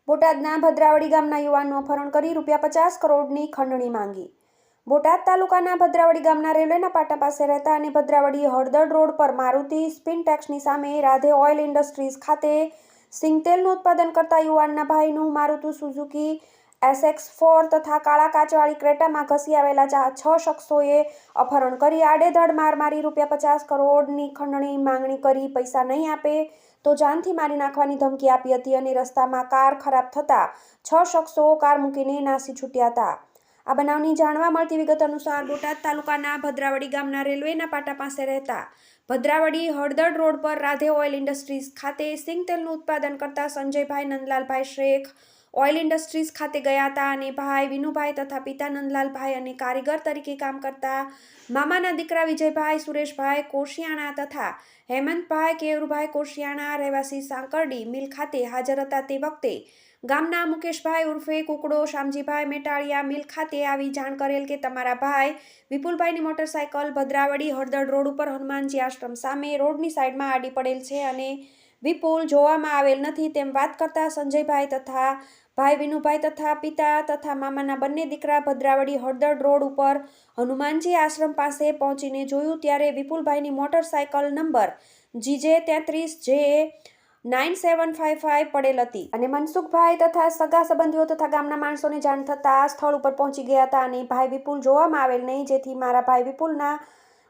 બોટાદના ભદ્રાવડી ગામના યુવાનનું અપહરણ કરી ₹50 કરોડની ખંડણી માંગી। બોટાદ તાલુકાના ભદ્રાવડી ગામના રેલવેના પાટા પાસે રહેતા અને ભદ્રાવડી હળદળ રોડ પર મારુતિ સ્પિનટેક્સની સામે રાધે ઓઇલ ઇન્ડસ્ટ્રીઝ ખાતે સિંગતેલનું ઉત્પાદન કરતા યુવાનના ભાઈનું મારુતિ સુઝુકી SX4 તથા કાળા કાચવાળી ક્રેટામાં ઘસી આવેલા 6 શખ્સોએ અપહરણ કરી આડેધડ માર મારી ₹50 કરોડની ખંડણી માંગણી કરી પૈસા નહીં આપે તો જાનથી મારી નાખવાની ધમકી આપી હતી અને રસ્તામાં કાર ખરાબ થતા 6 શખ્સો કાર મૂકીને નાસી છૂટ્યા હતા। આ બનાવની જાણવા મળતી વિગત અનુસાર બોટાદ તાલુકાના ભદ્રાવડી ગામના રેલવેના પાટા પાસે રહેતા ભદ્રાવડી હળદળ રોડ પર રાધે ઓઇલ ઇન્ડસ્ટ્રીઝ ખાતે સિંગતેલનું ઉત્પાદન કરતા સંજયભાઈ નંદલાલભાઈ શેખ ઓઇલ ઇન્ડસ્ટ્રીઝ ખાતે ગયા હતા અને ભાઈ વિનુભાઈ તથા પિતા નંદલાલભાઈ અને કારીગર તરીકે કામ કરતા મામાના દીકરા વિજયભાઈ સુરેશભાઈ કોશિયાણા તથા હેમંતભાઈ કેયુરભાઈ કોશિયાણા રહેવાસી સાંકરડી મિલ ખાતે હાજર હતા। તે વખતે ગામના મુકેશભાઈ ઉર્ફે કુકડો શામજીભાઈ મેટાળિયા મિલ ખાતે આવી જાણ કરેલ કે તમારા ભાઈ વિપુલભાઈની મોટરસાયકલ ભદ્રાવડી હળદળ રોડ ઉપર હનુમાનજી આશ્રમ સામે રોડની સાઈડમાં આડી પડેલ છે અને વિપુલ જોવામાં આવેલ નથી તેમ વાત કરતા સંજયભાઈ તથા ભાઈ વિનુભાઈ તથા પિતા તથા મામાના બંને દીકરા ભદ્રાવડી હળદળ રોડ ઉપર હનુમાનજી આશ્રમ પાસે પહોંચીને જોયું ત્યારે વિપુલભાઈની મોટરસાયકલ નંબર GJ33J 9755 પડેલ હતી અને મનસુખભાઈ તથા સગા સંબંધીઓ તથા ગામના માણસોને જાણ થતાં સ્થળ ઉપર પહોંચી ગયા હતા અને ભાઈ વિપુલ જોવામાં આવેલ નહીં, જેથી મારા ભાઈ વિપુલના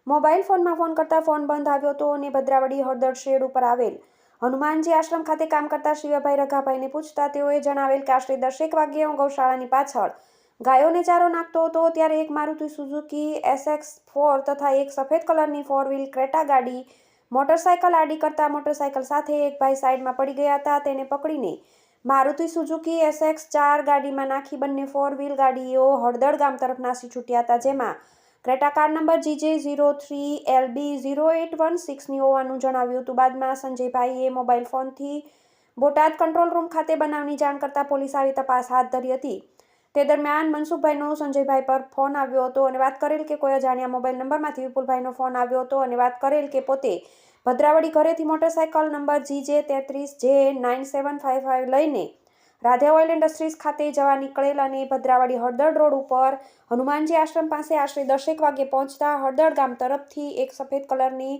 મોબાઈલ ફોનમાં ફોન કરતા ફોન બંધ આવ્યો હતો અને ભદ્રાવડી હળદળ શેડ ઉપર આવેલ હનુમાનજી આશ્રમ ખાતે કામ કરતા શિવાભાઈ રઘાભાઈને પૂછતા તેઓએ જણાવેલ કે આશરે 10 વાગ્યે હું ગૌશાળાની પાછળ ગાયોને ચારો નાખતો હતો ત્યારે એક મારુતિ સુઝુકી SX4 તથા એક સફેદ કલરની 4 વ્હીલ ક્રેટા ગાડી મોટરસાયકલ આડી કરતા મોટરસાયકલ સાથે એક ભાઈ સાઈડમાં પડી ગયા હતા। તેને પકડીને મારુતિ સુઝુકી SX4 ગાડીમાં નાખી બંને 4 વ્હીલ ગાડીઓ હળદળ ગામ તરફ નાસી છૂટ્યા હતા, જેમાં ક્રેટા કાર નંબર GJ03LB0816ની હોવાનું જણાવ્યું હતું। બાદમાં સંજયભાઈએ મોબાઈલ ફોનથી બોટાદ કંટ્રોલ રૂમ ખાતે બનાવની જાણ કરતા પોલીસ આવી તપાસ હાથ ધરી હતી। તે દરમિયાન મનસુખભાઈનો સંજયભાઈ પર ફોન આવ્યો હતો અને વાત કરેલ કે કોઈ અજાણ્યા મોબાઈલ નંબરમાંથી વિપુલભાઈનો ફોન આવ્યો હતો અને વાત કરેલ કે પોતે ભદ્રાવડી ઘરેથી મોટરસાયકલ નંબર GJ33J 9755 લઈને રાધે ઓઇલ ઇન્ડસ્ટ્રીઝ ખાતે જવા નીકળેલ અને ભદ્રાવડી હળદળ રોડ ઉપર હનુમાનજી આશ્રમ પાસે આશરે 10 વાગ્યે પહોંચતા હળદળ ગામ તરફથી એક સફેદ કલરની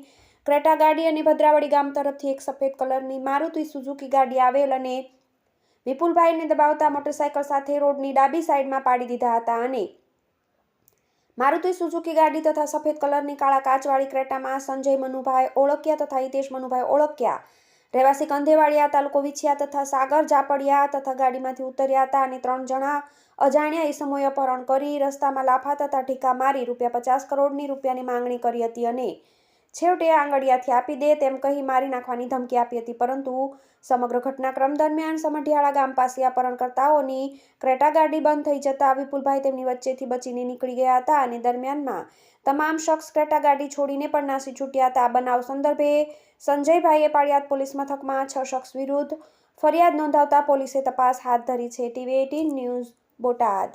ક્રેટા ગાડી અને ભદ્રાવડી ગામ તરફથી એક સફેદ કલરની મારુતિ સુઝુકી ગાડી આવેલ અને વિપુલભાઈને દબાવતા મોટરસાયકલ સાથે રોડની ડાબી સાઈડમાં પાડી દીધા હતા અને મારુતિ સુઝુકી ગાડી તથા સફેદ કલરની કાળા કાચવાળી ક્રેટામાં સંજય મનુભાઈ ઓળખ્યા તથા હિતેશ મનુભાઈ ઓળખ્યા રહેવાસી કંધેવાડિયા તાલુકો વિછિયા તથા સાગર જાપડિયા તથા ગાડીમાંથી ઉતર્યા હતા અને 3 જણા અજાણ્યા ઈસમોએ અપહરણ કરી રસ્તામાં લાફા તથા ઢીકા મારી ₹50 કરોડની રૂપિયાની માંગણી કરી હતી અને છેવટે આંગળિયાથી આપી દે તેમ કહી મારી નાખવાની ધમકી આપી હતી, પરંતુ સમગ્ર ઘટનાક્રમ દરમિયાન સમઢિયાળા ગામ પાસે અપહરણકર્તાઓની ક્રેટા ગાડી બંધ થઈ જતા વિપુલભાઈ તેમની વચ્ચેથી બચીને નીકળી ગયા હતા અને દરમિયાનમાં તમામ શખ્સ ક્રેટા ગાડી છોડીને પણ નાસી છૂટ્યા હતા। આ બનાવ સંદર્ભે સંજયભાઈએ પાળિયાદ પોલીસ મથકમાં 6 શખ્સ વિરુદ્ધ ફરિયાદ નોંધાવતા પોલીસે તપાસ હાથ ધરી છે। TV18 news Botad.